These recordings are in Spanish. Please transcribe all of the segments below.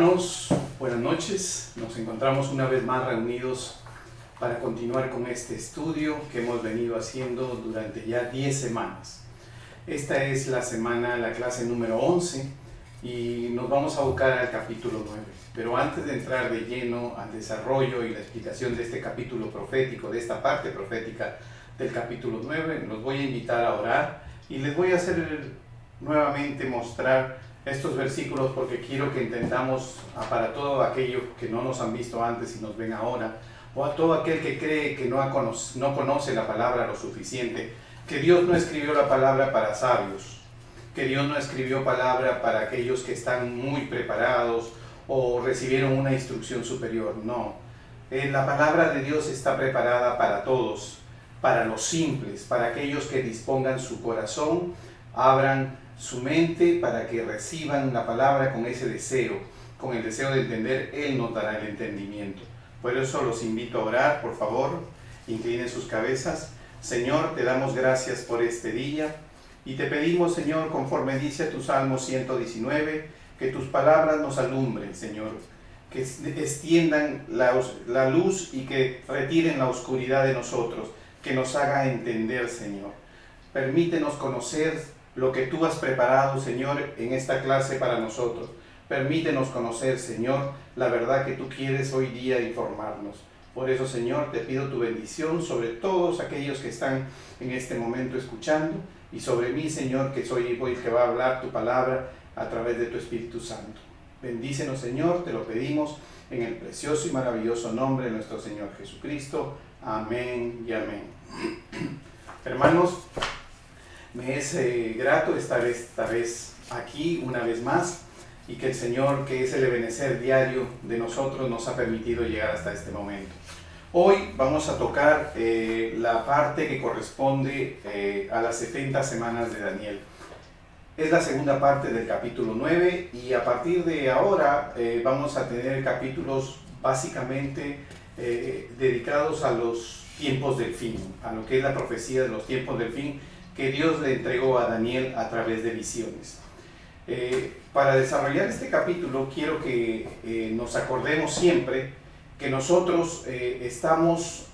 Hermanos, buenas noches. Nos encontramos una vez más reunidos para continuar con este estudio que hemos venido haciendo durante ya 10 semanas. Esta es la clase número 11 y nos vamos a abocar al capítulo 9. Pero antes de entrar de lleno al desarrollo y la explicación de este capítulo profético, de esta parte profética del capítulo 9, los voy a invitar a orar y les voy a hacer nuevamente mostrar estos versículos porque quiero que entendamos para todo aquello que no nos han visto antes y nos ven ahora, o a todo aquel que cree que no conoce la palabra lo suficiente, que Dios no escribió la palabra para sabios, que Dios no escribió palabra para aquellos que están muy preparados o recibieron una instrucción superior. No, la palabra de Dios está preparada para todos, para los simples, para aquellos que dispongan su corazón, abran su mente para que reciban la palabra con ese deseo, con el deseo de entender. Él nos dará el entendimiento. Por eso los invito a orar, por favor, inclinen sus cabezas. Señor, te damos gracias por este día y te pedimos, Señor, conforme dice tu Salmo 119, que tus palabras nos alumbren, Señor, que extiendan la luz y que retiren la oscuridad de nosotros, que nos haga entender, Señor. Permítenos conocer lo que tú has preparado, Señor, en esta clase para nosotros. Permítenos conocer, Señor, la verdad que tú quieres hoy día informarnos. Por eso, Señor, te pido tu bendición sobre todos aquellos que están en este momento escuchando y sobre mí, Señor, que soy el que va a hablar tu palabra a través de tu Espíritu Santo. Bendícenos, Señor, te lo pedimos en el precioso y maravilloso nombre de nuestro Señor Jesucristo. Amén y amén. Hermanos, me es grato estar esta vez aquí una vez más y que el Señor, que es el ebenecer diario de nosotros, nos ha permitido llegar hasta este momento. Hoy vamos a tocar la parte que corresponde a las 70 semanas de Daniel. Es la segunda parte del capítulo 9 y a partir de ahora vamos a tener capítulos básicamente dedicados a los tiempos del fin, a lo que es la profecía de los tiempos del fin que Dios le entregó a Daniel a través de visiones. Para desarrollar este capítulo quiero que nos acordemos siempre que nosotros estamos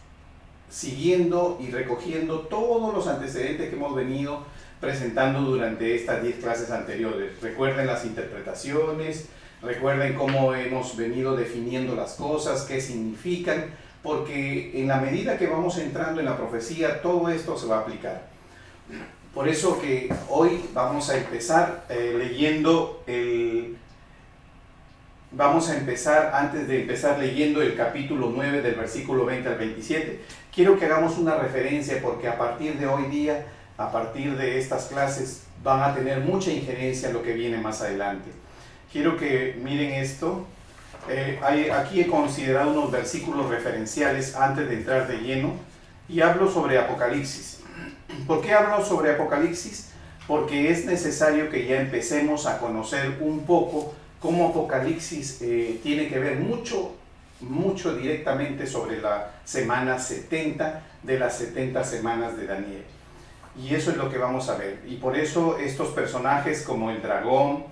siguiendo y recogiendo todos los antecedentes que hemos venido presentando durante estas 10 clases anteriores. Recuerden las interpretaciones, recuerden cómo hemos venido definiendo las cosas, qué significan, porque en la medida que vamos entrando en la profecía, todo esto se va a aplicar. Por eso que hoy vamos a empezar antes de empezar leyendo el capítulo 9 del versículo 20 al 27, quiero que hagamos una referencia porque a partir de hoy día, a partir de estas clases, van a tener mucha injerencia en lo que viene más adelante. Quiero que miren esto. Aquí he considerado unos versículos referenciales antes de entrar de lleno y hablo sobre Apocalipsis. ¿Por qué hablo sobre Apocalipsis? Porque es necesario que ya empecemos a conocer un poco cómo Apocalipsis tiene que ver mucho directamente sobre la semana 70 de las 70 semanas de Daniel. Y eso es lo que vamos a ver. Y por eso estos personajes como el dragón,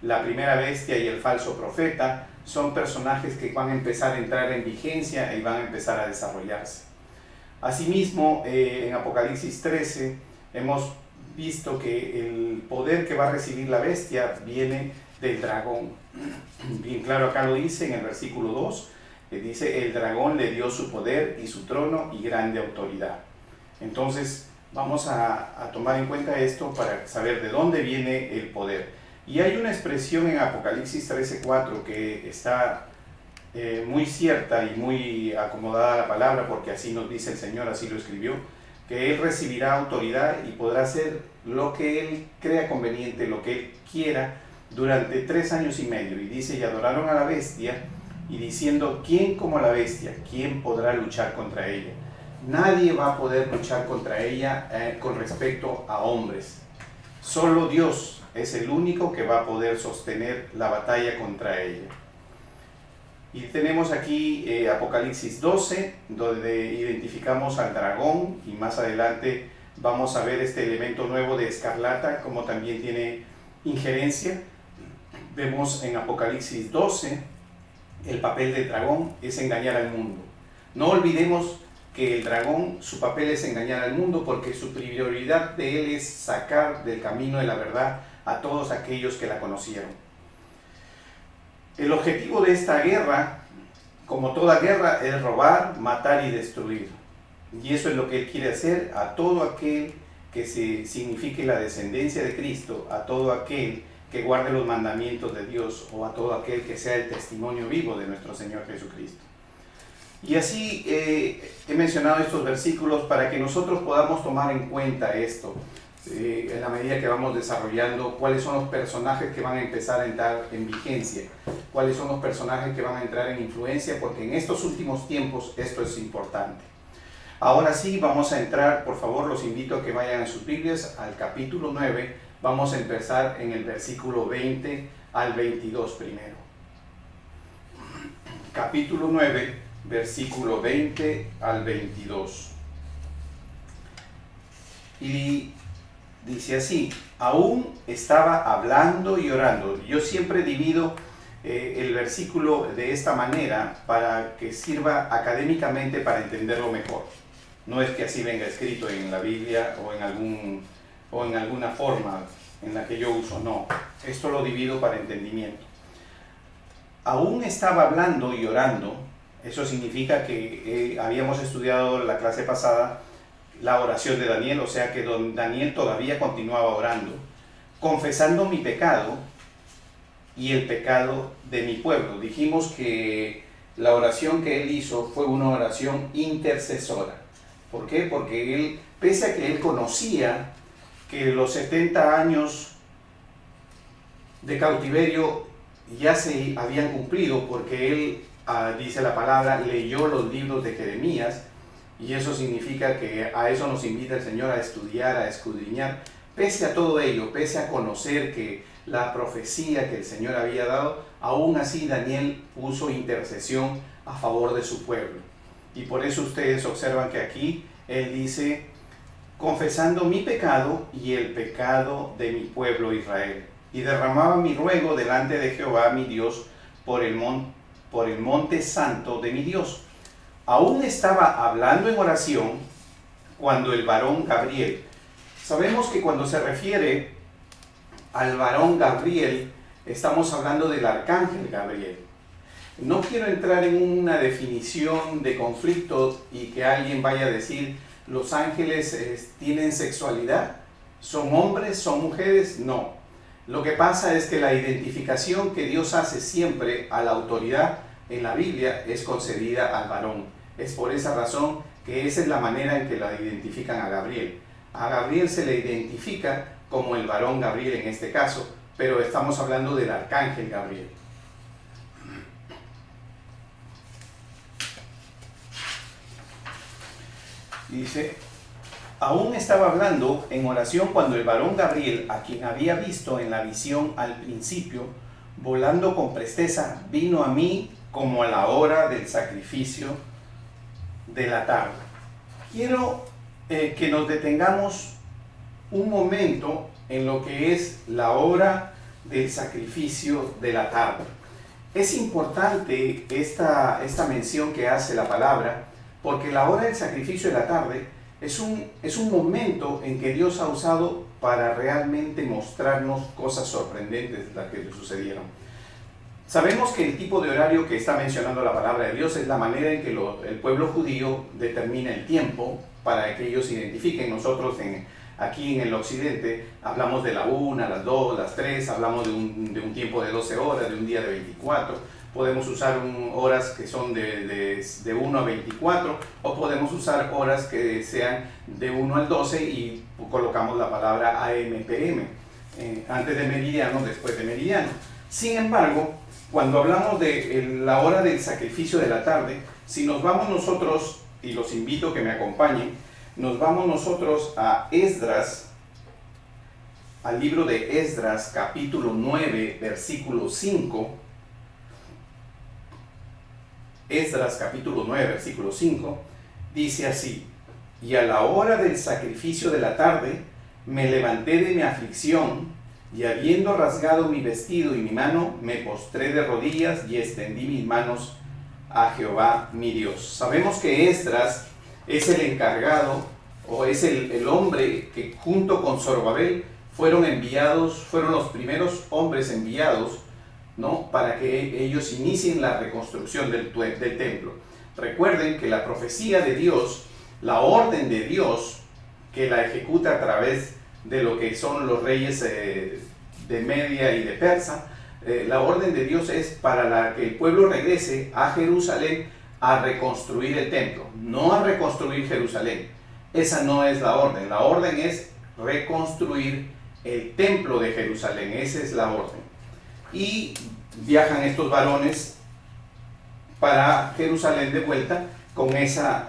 la primera bestia y el falso profeta son personajes que van a empezar a entrar en vigencia y van a empezar a desarrollarse. Asimismo, en Apocalipsis 13 hemos visto que el poder que va a recibir la bestia viene del dragón. Bien claro acá lo dice en el versículo 2, dice: el dragón le dio su poder y su trono y grande autoridad. Entonces vamos a tomar en cuenta esto para saber de dónde viene el poder. Y hay una expresión en Apocalipsis 13:4 que está muy cierta y muy acomodada a la palabra, porque así nos dice el Señor, así lo escribió, que Él recibirá autoridad y podrá hacer lo que Él crea conveniente, lo que Él quiera, durante 3 años y medio. Y dice: y adoraron a la bestia, y diciendo: ¿quién como la bestia? ¿Quién podrá luchar contra ella? Nadie va a poder luchar contra ella con respecto a hombres. Solo Dios es el único que va a poder sostener la batalla contra ella. Y tenemos aquí Apocalipsis 12, donde identificamos al dragón, y más adelante vamos a ver este elemento nuevo de escarlata, como también tiene injerencia. Vemos en Apocalipsis 12, el papel del dragón es engañar al mundo. No olvidemos que el dragón, su papel es engañar al mundo porque su prioridad de él es sacar del camino de la verdad a todos aquellos que la conocieron. El objetivo de esta guerra, como toda guerra, es robar, matar y destruir. Y eso es lo que él quiere hacer a todo aquel que se signifique la descendencia de Cristo, a todo aquel que guarde los mandamientos de Dios o a todo aquel que sea el testimonio vivo de nuestro Señor Jesucristo. Y así he mencionado estos versículos para que nosotros podamos tomar en cuenta esto en la medida que vamos desarrollando cuáles son los personajes que van a empezar a entrar en vigencia, cuáles son los personajes que van a entrar en influencia, porque en estos últimos tiempos esto es importante. Ahora sí, vamos a entrar, por favor, los invito a que vayan a sus Biblias al capítulo 9, vamos a empezar en el versículo 20 al 22 primero. Capítulo 9, versículo 20 al 22. Y dice así: aún estaba hablando y orando. Yo siempre divido el versículo de esta manera para que sirva académicamente para entenderlo mejor. No es que así venga escrito en la Biblia o en alguna forma en la que yo uso, no. Esto lo divido para entendimiento. Aún estaba hablando y orando. Eso significa que habíamos estudiado la clase pasada la oración de Daniel, o sea que Daniel todavía continuaba orando, confesando mi pecado y el pecado de mi pueblo. Dijimos que la oración que él hizo fue una oración intercesora. ¿Por qué? Porque él, pese a que él conocía que los 70 años de cautiverio ya se habían cumplido, porque él, dice la palabra, leyó los libros de Jeremías, y eso significa que a eso nos invita el Señor, a estudiar, a escudriñar. Pese a todo ello, pese a conocer que la profecía que el Señor había dado, aún así Daniel puso intercesión a favor de su pueblo. Y por eso ustedes observan que aquí él dice, confesando mi pecado y el pecado de mi pueblo Israel. Y derramaba mi ruego delante de Jehová mi Dios por el monte santo de mi Dios. Aún estaba hablando en oración cuando el varón Gabriel. Sabemos que cuando se refiere al varón Gabriel, estamos hablando del arcángel Gabriel. No quiero entrar en una definición de conflicto y que alguien vaya a decir, ¿los ángeles tienen sexualidad? ¿Son hombres? ¿Son mujeres? No. Lo que pasa es que la identificación que Dios hace siempre a la autoridad en la Biblia es concedida al varón. Es por esa razón que esa es la manera en que la identifican a Gabriel. A Gabriel se le identifica como el varón Gabriel en este caso, pero estamos hablando del arcángel Gabriel. Dice, aún estaba hablando en oración cuando el varón Gabriel, a quien había visto en la visión al principio, volando con presteza, vino a mí como a la hora del sacrificio de la tarde. Quiero que nos detengamos un momento en lo que es la hora del sacrificio de la tarde. Es importante esta mención que hace la palabra, porque la hora del sacrificio de la tarde es un momento en que Dios ha usado para realmente mostrarnos cosas sorprendentes las que le sucedieron. Sabemos que el tipo de horario que está mencionando la palabra de Dios es la manera en que el pueblo judío determina el tiempo para que ellos se identifiquen. Nosotros aquí en el occidente hablamos de la 1, las 2, las 3, hablamos de un tiempo de 12 horas, de un día de 24. Podemos usar horas que son de 1 a 24 o podemos usar horas que sean de 1 al 12 y colocamos la palabra AM/PM, antes de meridiano, después de meridiano. Sin embargo, cuando hablamos de la hora del sacrificio de la tarde, si nos vamos nosotros, y los invito a que me acompañen, nos vamos nosotros a Esdras, al libro de Esdras, capítulo 9, versículo 5. Esdras, capítulo 9, versículo 5, dice así: y a la hora del sacrificio de la tarde me levanté de mi aflicción y habiendo rasgado mi vestido y mi mano, me postré de rodillas y extendí mis manos a Jehová mi Dios. Sabemos que Esdras es el encargado, o es el hombre que junto con Zorobabel fueron los primeros hombres enviados, ¿no?, para que ellos inicien la reconstrucción del templo. Recuerden que la profecía de Dios, la orden de Dios, que la ejecuta a través de lo que son los reyes de Media y de Persa, la orden de Dios es para que el pueblo regrese a Jerusalén a reconstruir el templo, no a reconstruir Jerusalén. Esa no es la orden es reconstruir el templo de Jerusalén, esa es la orden. Y viajan estos varones para Jerusalén de vuelta con esa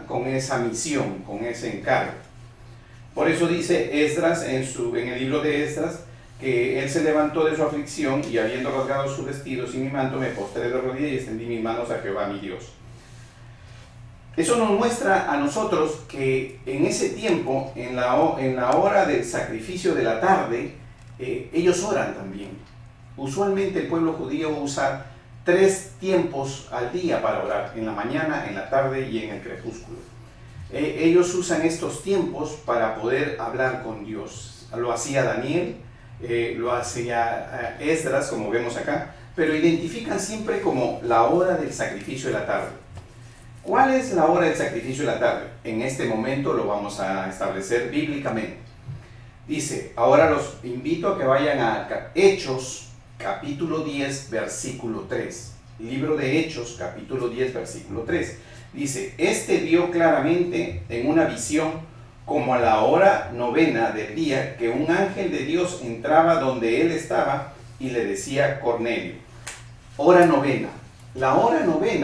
misión, con ese encargo. Por eso dice Esdras en el libro de Esdras que él se levantó de su aflicción y habiendo rasgado sus vestidos y mi manto, me postré de rodillas y extendí mis manos a Jehová mi Dios. Eso nos muestra a nosotros que en ese tiempo, en la hora del sacrificio de la tarde, ellos oran también. Usualmente el pueblo judío usa 3 tiempos al día para orar, en la mañana, en la tarde y en el crepúsculo. Ellos usan estos tiempos para poder hablar con Dios. Lo hacía Daniel, lo hacía Esdras, como vemos acá, pero identifican siempre como la hora del sacrificio de la tarde. ¿Cuál es la hora del sacrificio de la tarde? En este momento lo vamos a establecer bíblicamente. Dice, ahora los invito a que vayan a Hechos, capítulo 10, versículo 3. Libro de Hechos, capítulo 10, versículo 3. Dice, este vio claramente en una visión, como a la hora 9 del día, que un ángel de Dios entraba donde él estaba y le decía Cornelio. Hora 9. La hora 9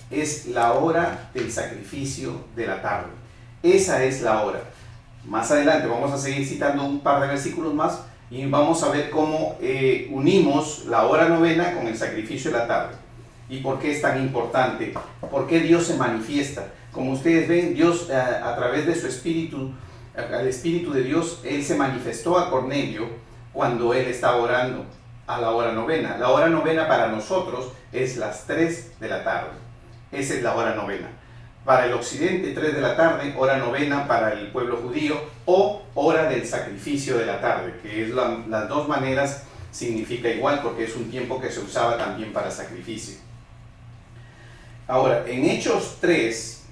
es la hora del sacrificio de la tarde. Esa es la hora. Más adelante vamos a seguir citando un par de versículos más y vamos a ver cómo unimos la hora 9 con el sacrificio de la tarde. ¿Y por qué es tan importante? ¿Por qué Dios se manifiesta? Como ustedes ven, Dios a través de su Espíritu, al Espíritu de Dios, Él se manifestó a Cornelio cuando él estaba orando a la hora 9. La hora 9 para nosotros es las 3 de la tarde. Esa es la hora 9. Para el occidente, 3 de la tarde, hora 9 para el pueblo judío, o hora del sacrificio de la tarde, que es las dos maneras significa igual porque es un tiempo que se usaba también para sacrificio. Ahora, en Hechos 3,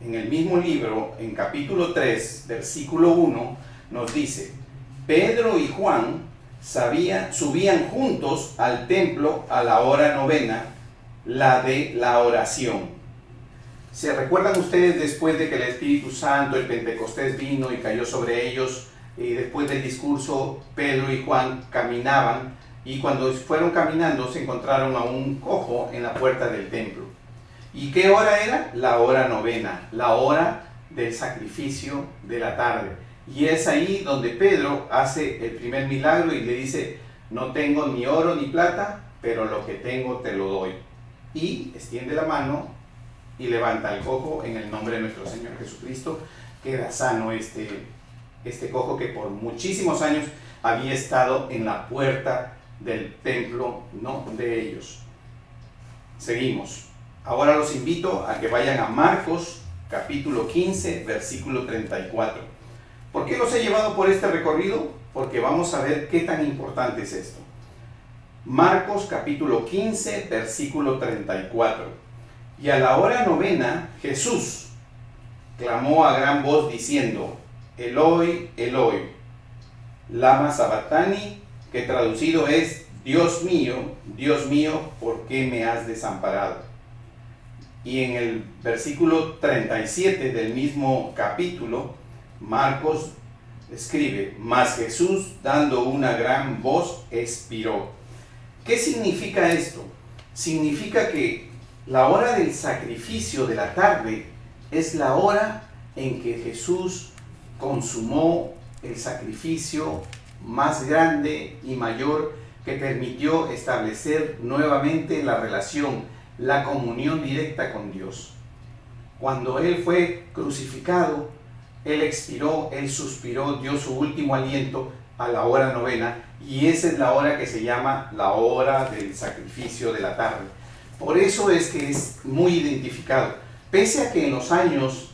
en el mismo libro, en capítulo 3, versículo 1, nos dice, Pedro y Juan subían juntos al templo a la hora 9, la de la oración. ¿Se recuerdan ustedes después de que el Espíritu Santo, el Pentecostés vino y cayó sobre ellos? Y después del discurso, Pedro y Juan caminaban y cuando fueron caminando se encontraron a un cojo en la puerta del templo. ¿Y qué hora era? La hora 9, la hora del sacrificio de la tarde. Y es ahí donde Pedro hace el primer milagro y le dice, no tengo ni oro ni plata, pero lo que tengo te lo doy. Y extiende la mano y levanta el cojo en el nombre de nuestro Señor Jesucristo. Queda sano este cojo que por muchísimos años había estado en la puerta del templo, ¿no?, de ellos. Seguimos. Ahora los invito a que vayan a Marcos, capítulo 15, versículo 34. ¿Por qué los he llevado por este recorrido? Porque vamos a ver qué tan importante es esto. Marcos, capítulo 15, versículo 34. Y a la hora 9, Jesús clamó a gran voz diciendo, Eloi, Eloi, lama sabactani, que traducido es, Dios mío, ¿por qué me has desamparado? Y en el versículo 37 del mismo capítulo, Marcos escribe, mas Jesús, dando una gran voz, expiró. ¿Qué significa esto? Significa que la hora del sacrificio de la tarde es la hora en que Jesús consumó el sacrificio más grande y mayor que permitió establecer nuevamente la relación, la comunión directa con Dios. Cuando Él fue crucificado, Él expiró, Él suspiró, dio su último aliento a la hora novena, y esa es la hora que se llama la hora del sacrificio de la tarde. Por eso es que es muy identificado. Pese a que en los años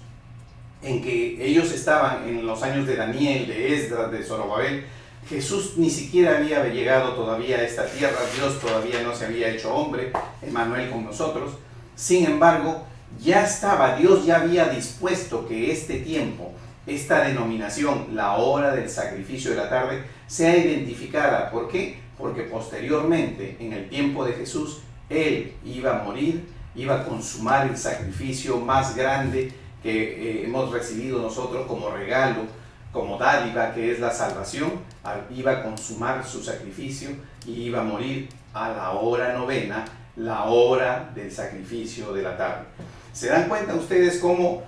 en que ellos estaban, en los años de Daniel, de Esdras, de Zorobabel, Jesús ni siquiera había llegado todavía a esta tierra, Dios todavía no se había hecho hombre, Emmanuel con nosotros. Sin embargo, ya estaba, Dios ya había dispuesto que este tiempo, esta denominación, la hora del sacrificio de la tarde, sea identificada. ¿Por qué? Porque posteriormente, en el tiempo de Jesús, Él iba a morir, iba a consumar el sacrificio más grande que hemos recibido nosotros como regalo, como dádiva, que es la salvación. Iba a consumar su sacrificio y iba a morir a la hora novena, la hora del sacrificio de la tarde. ¿Se dan cuenta ustedes cómo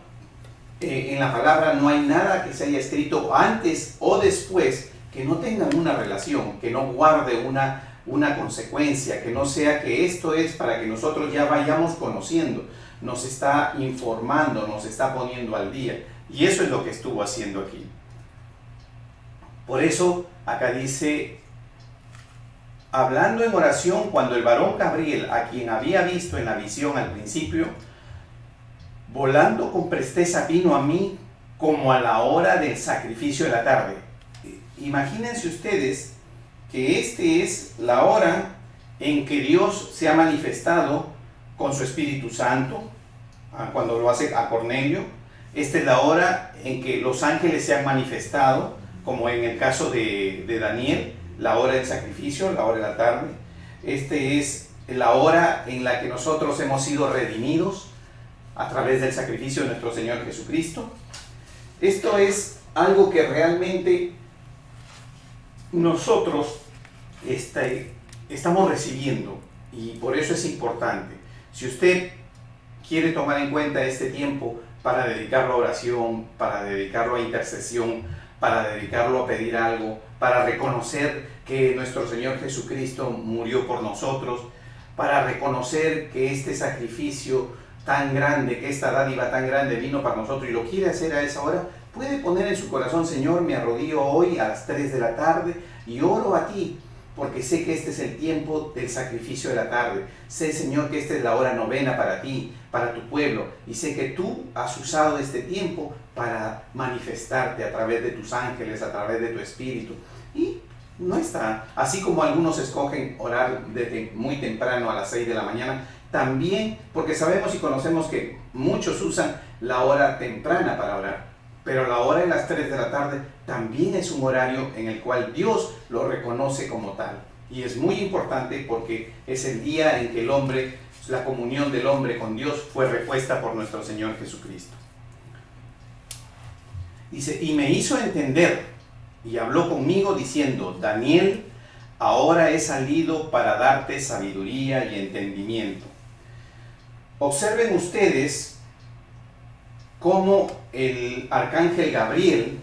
en la palabra no hay nada que se haya escrito antes o después que no tengan una relación, que no guarde una consecuencia, que no sea que esto es para que nosotros ya vayamos conociendo? Nos está informando, nos está poniendo al día, y eso es lo que estuvo haciendo aquí. Por eso acá dice: hablando en oración, cuando el varón Gabriel, a quien había visto en la visión al principio, volando con presteza vino a mí como a la hora del sacrificio de la tarde. Imagínense ustedes que este es la hora en que Dios se ha manifestado con su Espíritu Santo, cuando lo hace a Cornelio. Esta es la hora en que los ángeles se han manifestado, como en el caso de Daniel, la hora del sacrificio, la hora de la tarde. Este es la hora en la que nosotros hemos sido redimidos a través del sacrificio de nuestro Señor Jesucristo. Esto es algo que realmente nosotros estamos recibiendo, y por eso es importante. Si usted quiere tomar en cuenta este tiempo para dedicarlo a oración, para dedicarlo a intercesión, para dedicarlo a pedir algo, para reconocer que nuestro Señor Jesucristo murió por nosotros, para reconocer que este sacrificio tan grande, que esta dádiva tan grande vino para nosotros, y lo quiere hacer a esa hora, puede poner en su corazón: Señor, me arrodillo hoy a las 3 de la tarde y oro a ti, porque sé que este es el tiempo del sacrificio de la tarde. Sé, Señor, que esta es la hora novena para ti, para tu pueblo, y sé que tú has usado este tiempo para manifestarte a través de tus ángeles, a través de tu Espíritu. Y no está, así como algunos escogen orar desde muy temprano a las 6 de la mañana, también, porque sabemos y conocemos que muchos usan la hora temprana para orar, pero la hora de las 3 de la tarde también es un horario en el cual Dios lo reconoce como tal. Y es muy importante porque es el día en que el hombre, la comunión del hombre con Dios fue repuesta por nuestro Señor Jesucristo. Dice: y me hizo entender y habló conmigo diciendo: Daniel, ahora he salido para darte sabiduría y entendimiento. Observen ustedes cómo el arcángel Gabriel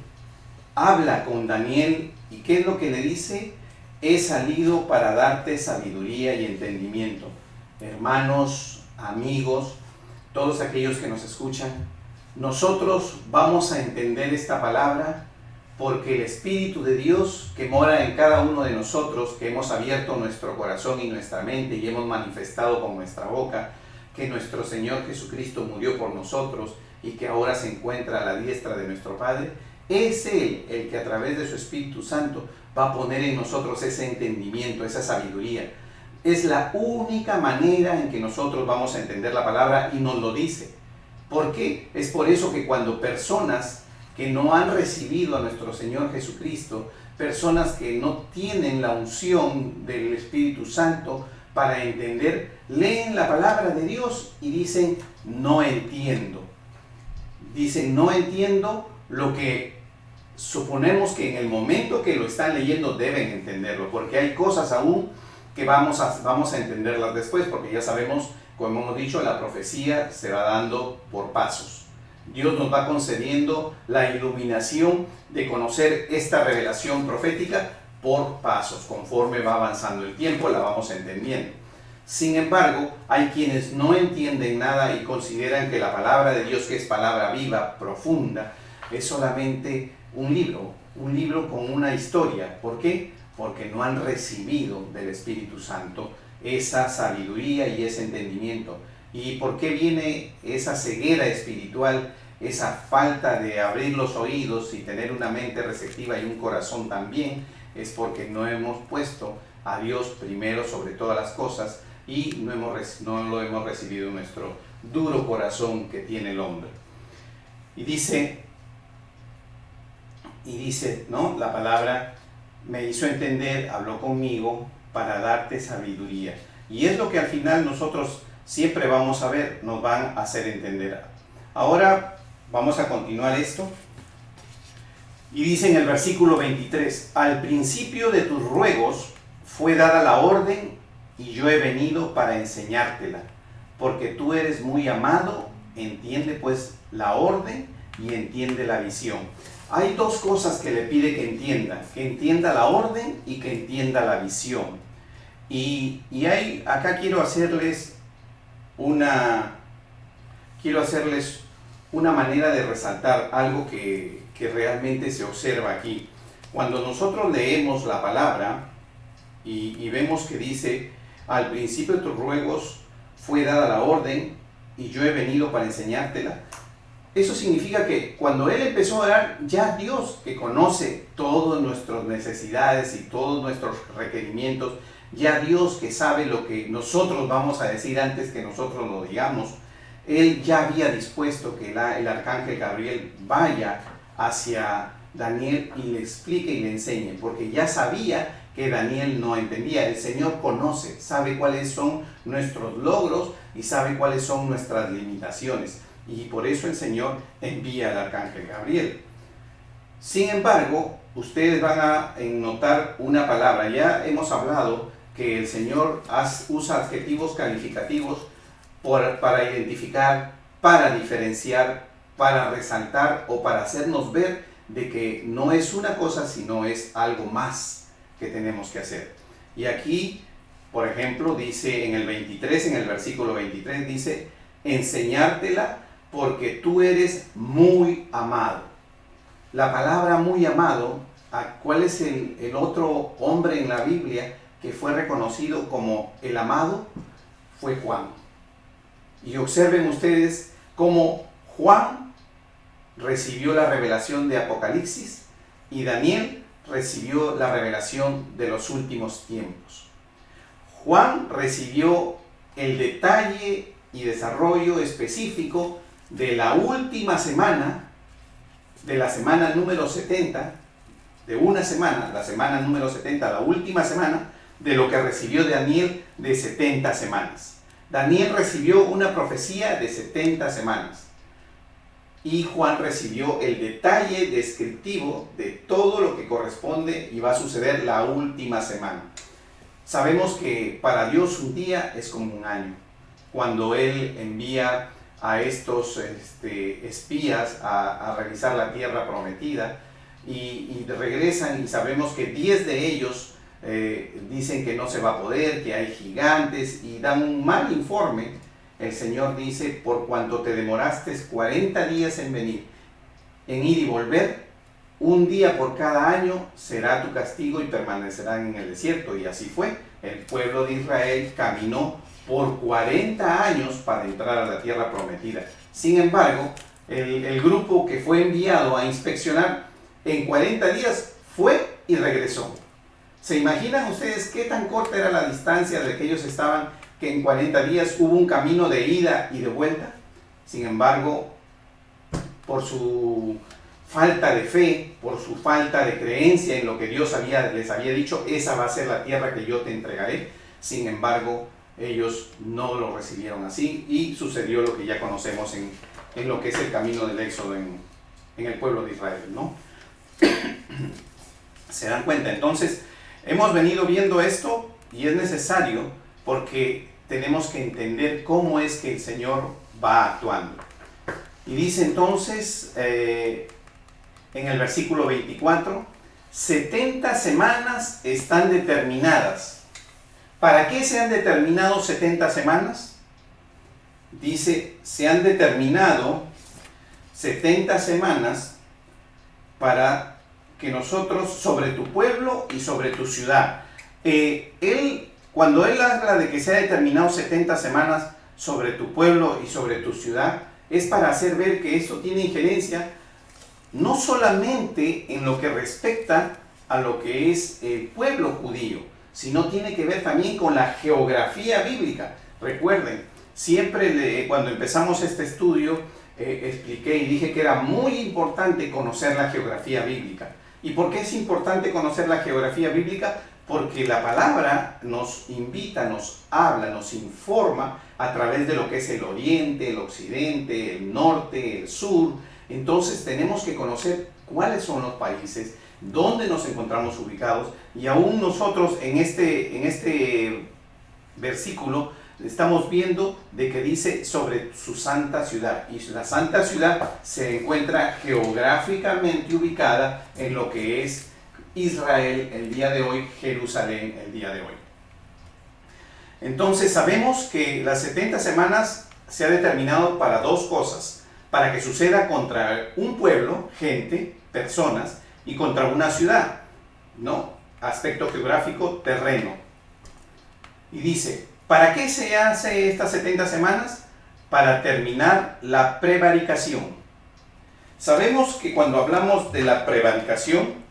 habla con Daniel, y qué es lo que le dice: he salido para darte sabiduría y entendimiento. Hermanos, amigos, todos aquellos que nos escuchan, nosotros vamos a entender esta palabra porque el Espíritu de Dios que mora en cada uno de nosotros, que hemos abierto nuestro corazón y nuestra mente y hemos manifestado con nuestra boca que nuestro Señor Jesucristo murió por nosotros y que ahora se encuentra a la diestra de nuestro Padre, es Él el que a través de su Espíritu Santo va a poner en nosotros ese entendimiento, esa sabiduría. Es la única manera en que nosotros vamos a entender la palabra, y nos lo dice. ¿Por qué? Es por eso que cuando personas que no han recibido a nuestro Señor Jesucristo, personas que no tienen la unción del Espíritu Santo para entender, leen la palabra de Dios y dicen: no entiendo. Dicen: no entiendo lo que suponemos que en el momento que lo están leyendo deben entenderlo, porque hay cosas aún que vamos a entenderlas después, porque ya sabemos, como hemos dicho, la profecía se va dando por pasos. Dios nos va concediendo la iluminación de conocer esta revelación profética por pasos. Conforme va avanzando el tiempo, la vamos entendiendo. Sin embargo, hay quienes no entienden nada y consideran que la palabra de Dios, que es palabra viva, profunda, es solamente un libro, un libro con una historia. ¿Por qué? Porque no han recibido del Espíritu Santo esa sabiduría y ese entendimiento. ¿Y por qué viene esa ceguera espiritual, esa falta de abrir los oídos y tener una mente receptiva y un corazón también? Es porque no hemos puesto a Dios primero sobre todas las cosas y no lo hemos recibido en nuestro duro corazón que tiene el hombre. Y dice, ¿no? La palabra me hizo entender, habló conmigo para darte sabiduría. Y es lo que al final nosotros siempre vamos a ver, nos van a hacer entender. Ahora vamos a continuar esto. Y dice en el versículo 23, al principio de tus ruegos fue dada la orden y yo he venido para enseñártela, porque tú eres muy amado, entiende pues la orden y entiende la visión. Hay dos cosas que le pide que entienda la orden y que entienda la visión. Y acá quiero hacerles una manera de resaltar algo que realmente se observa aquí. Cuando nosotros leemos la palabra y vemos que dice, al principio de tus ruegos fue dada la orden y yo he venido para enseñártela, eso significa que cuando Él empezó a orar, ya Dios, que conoce todas nuestras necesidades y todos nuestros requerimientos, ya Dios que sabe lo que nosotros vamos a decir antes que nosotros lo digamos, Él ya había dispuesto que el arcángel Gabriel vaya hacia Daniel y le explique y le enseñe, porque ya sabía que Daniel no entendía. El Señor conoce, sabe cuáles son nuestros logros y sabe cuáles son nuestras limitaciones. Y por eso el Señor envía al arcángel Gabriel. Sin embargo, ustedes van a notar una palabra. Ya hemos hablado que el Señor usa adjetivos calificativos para identificar, para diferenciar, para resaltar o para hacernos ver de que no es una cosa, sino es algo más que tenemos que hacer. Y aquí, por ejemplo, dice en el versículo 23, dice, enseñártela porque tú eres muy amado. La palabra muy amado, ¿cuál es el otro hombre en la Biblia que fue reconocido como el amado? Fue Juan. Y observen ustedes cómo Juan recibió la revelación de Apocalipsis y Daniel recibió la revelación de los últimos tiempos. Juan recibió el detalle y desarrollo específico de la última semana, de la semana número 70, de una semana, la semana número 70, la última semana, de lo que recibió Daniel de 70 semanas. Daniel recibió una profecía de 70 semanas. Y Juan recibió el detalle descriptivo de todo lo que corresponde y va a suceder la última semana. Sabemos que para Dios un día es como un año. Cuando Él envía a estos espías a revisar la tierra prometida y regresan y sabemos que 10 de ellos dicen que no se va a poder, que hay gigantes y dan un mal informe. El Señor dice, por cuanto te demoraste 40 días en venir, en ir y volver, un día por cada año será tu castigo y permanecerán en el desierto. Y así fue. El pueblo de Israel caminó por 40 años para entrar a la tierra prometida. Sin embargo, el grupo que fue enviado a inspeccionar en 40 días fue y regresó. ¿Se imaginan ustedes qué tan corta era la distancia de que ellos estaban, que en 40 días hubo un camino de ida y de vuelta? Sin embargo, por su falta de fe, por su falta de creencia en lo que Dios les había dicho, esa va a ser la tierra que yo te entregaré. Sin embargo, ellos no lo recibieron así y sucedió lo que ya conocemos en lo que es el camino del Éxodo en el pueblo de Israel, ¿no? ¿Se dan cuenta? Entonces, hemos venido viendo esto y es necesario porque tenemos que entender cómo es que el Señor va actuando. Y dice entonces, en el versículo 24, 70 semanas están determinadas. ¿Para qué se han determinado 70 semanas? Dice, se han determinado 70 semanas para que nosotros, sobre tu pueblo y sobre tu ciudad. Cuando él habla de que se ha determinado 70 semanas sobre tu pueblo y sobre tu ciudad, es para hacer ver que esto tiene injerencia no solamente en lo que respecta a lo que es el pueblo judío, sino tiene que ver también con la geografía bíblica. Recuerden, siempre cuando empezamos este estudio expliqué y dije que era muy importante conocer la geografía bíblica. ¿Y por qué es importante conocer la geografía bíblica? Porque la palabra nos invita, nos habla, nos informa a través de lo que es el oriente, el occidente, el norte, el sur. Entonces tenemos que conocer cuáles son los países, dónde nos encontramos ubicados, y aún nosotros en este versículo estamos viendo de que dice sobre su santa ciudad, y la santa ciudad se encuentra geográficamente ubicada en lo que es Israel el día de hoy, Jerusalén el día de hoy. Entonces sabemos que las 70 semanas se ha determinado para dos cosas: para que suceda contra un pueblo, gente, personas, y contra una ciudad, ¿no? Aspecto geográfico, terreno. Y dice, ¿para qué se hace estas 70 semanas? Para terminar la prevaricación. Sabemos que cuando hablamos de la prevaricación,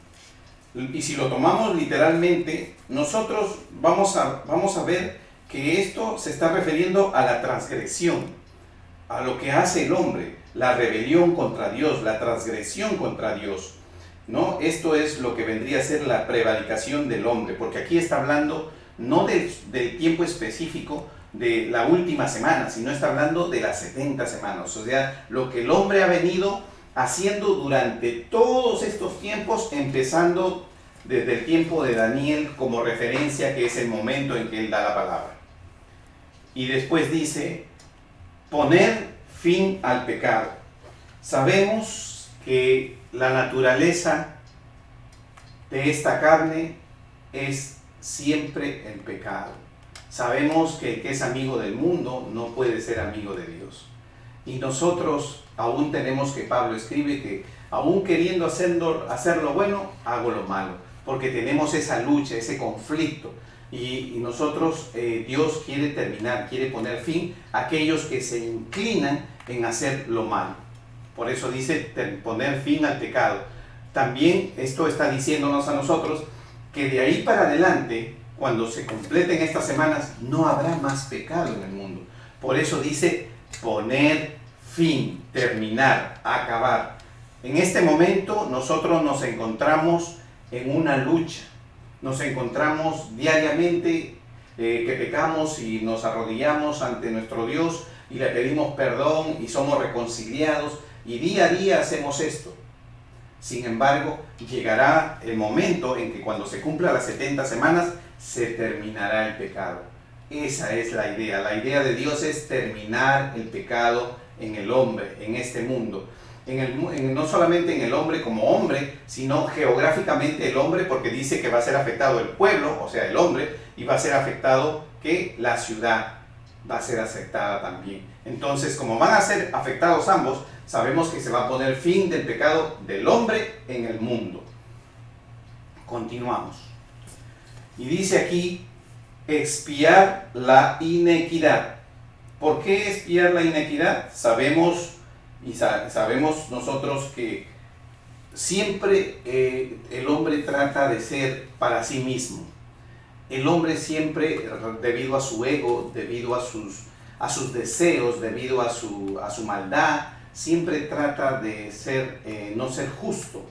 y si lo tomamos literalmente, nosotros vamos a ver que esto se está refiriendo a la transgresión, a lo que hace el hombre, la rebelión contra Dios, la transgresión contra Dios, ¿no? Esto es lo que vendría a ser la prevaricación del hombre, porque aquí está hablando no del tiempo específico de la última semana, sino está hablando de las 70 semanas, o sea, lo que el hombre ha venido haciendo durante todos estos tiempos, empezando desde el tiempo de Daniel como referencia, que es el momento en que él da la palabra. Y después dice, poner fin al pecado. Sabemos que la naturaleza de esta carne es siempre el pecado. Sabemos que el que es amigo del mundo no puede ser amigo de Dios. Y nosotros aún tenemos, que Pablo escribe, que aún queriendo hacer lo bueno, hago lo malo. Porque tenemos esa lucha, ese conflicto. Y nosotros, Dios quiere terminar, quiere poner fin a aquellos que se inclinan en hacer lo malo. Por eso dice poner fin al pecado. También esto está diciéndonos a nosotros que de ahí para adelante, cuando se completen estas semanas, no habrá más pecado en el mundo. Por eso dice poner fin, terminar, acabar. En este momento nosotros nos encontramos en una lucha. Nos encontramos diariamente que pecamos y nos arrodillamos ante nuestro Dios y le pedimos perdón y somos reconciliados, y día a día hacemos esto. Sin embargo, llegará el momento en que cuando se cumplan las 70 semanas, se terminará el pecado. Esa es la idea. La idea de Dios es terminar el pecado en el hombre, en este mundo. No solamente en el hombre como hombre, sino geográficamente el hombre, porque dice que va a ser afectado el pueblo, o sea, el hombre, y va a ser afectado que la ciudad va a ser afectada también. Entonces, como van a ser afectados ambos, sabemos que se va a poner fin del pecado del hombre en el mundo. Continuamos. Y dice aquí, expiar la inequidad. ¿Por qué expiar la inequidad? Sabemos nosotros que siempre el hombre trata de ser para sí mismo. El hombre siempre, debido a su ego, debido a sus deseos, debido a su maldad, siempre trata de no ser justo.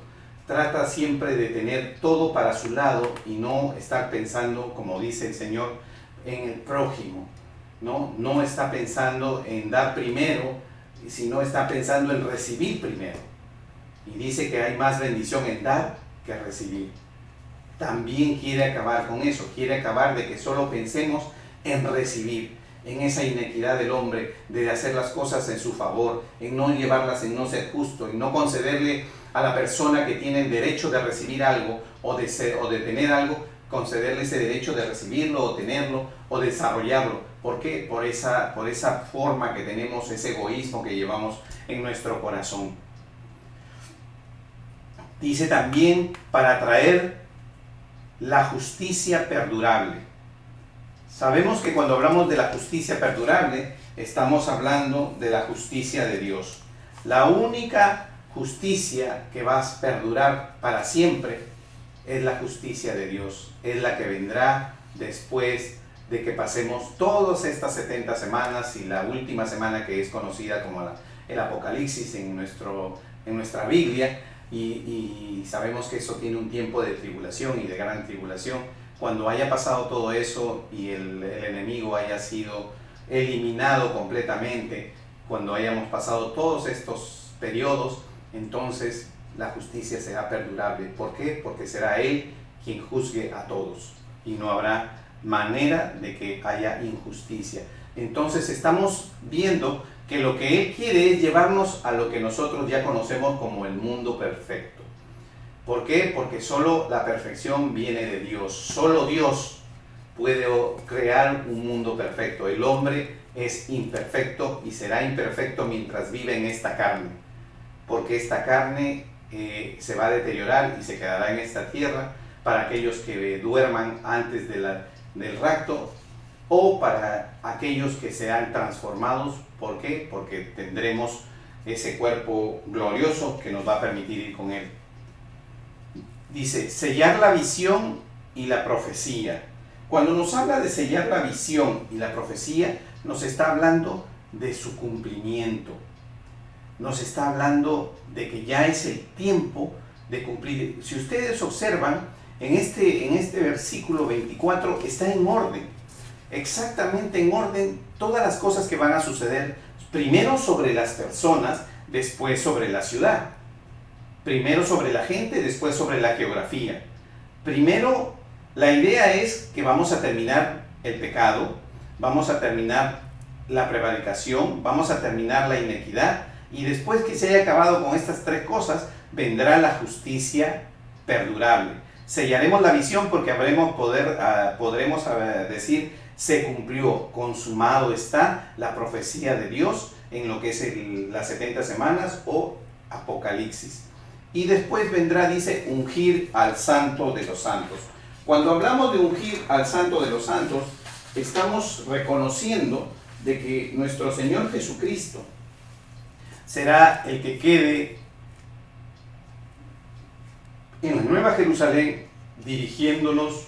Trata siempre de tener todo para su lado y no estar pensando, como dice el Señor, en el prójimo. No está pensando en dar primero, sino está pensando en recibir primero. Y dice que hay más bendición en dar que recibir. También quiere acabar con eso, quiere acabar de que solo pensemos en recibir, en esa inequidad del hombre, de hacer las cosas en su favor, en no llevarlas, en no ser justo, en no concederle a la persona que tiene el derecho de recibir algo o de tener algo, concederle ese derecho de recibirlo o tenerlo o desarrollarlo. ¿Por qué? Por esa forma que tenemos, ese egoísmo que llevamos en nuestro corazón. Dice también para traer la justicia perdurable. Sabemos que cuando hablamos de la justicia perdurable, estamos hablando de la justicia de Dios. La única justicia que va a perdurar para siempre es la justicia de Dios. Es la que vendrá después de que pasemos todas estas 70 semanas y la última semana que es conocida como el Apocalipsis en nuestra Biblia. Y sabemos que eso tiene un tiempo de tribulación y de gran tribulación. Cuando haya pasado todo eso y el enemigo haya sido eliminado completamente, cuando hayamos pasado todos estos periodos, entonces la justicia será perdurable. ¿Por qué? Porque será Él quien juzgue a todos y no habrá manera de que haya injusticia. Entonces estamos viendo que lo que Él quiere es llevarnos a lo que nosotros ya conocemos como el mundo perfecto. ¿Por qué? Porque solo la perfección viene de Dios. Solo Dios puede crear un mundo perfecto. El hombre es imperfecto y será imperfecto mientras vive en esta carne. Porque esta carne se va a deteriorar y se quedará en esta tierra para aquellos que duerman antes del rapto o para aquellos que sean transformados. ¿Por qué? Porque tendremos ese cuerpo glorioso que nos va a permitir ir con Él. Dice, sellar la visión y la profecía. Cuando nos habla de sellar la visión y la profecía, nos está hablando de su cumplimiento. Nos está hablando de que ya es el tiempo de cumplir. Si ustedes observan, en este versículo 24 está en orden, exactamente en orden, todas las cosas que van a suceder, primero sobre las personas, después sobre la ciudad, primero sobre la gente, después sobre la geografía. Primero, la idea es que vamos a terminar el pecado, vamos a terminar la prevaricación, vamos a terminar la inequidad, y después que se haya acabado con estas tres cosas, vendrá la justicia perdurable. Sellaremos la visión porque podremos decir, se cumplió, consumado está la profecía de Dios en lo que es las 70 semanas o Apocalipsis. Y después vendrá, dice, ungir al Santo de los Santos. Cuando hablamos de ungir al Santo de los Santos, estamos reconociendo de que nuestro Señor Jesucristo será el que quede en la Nueva Jerusalén, dirigiéndonos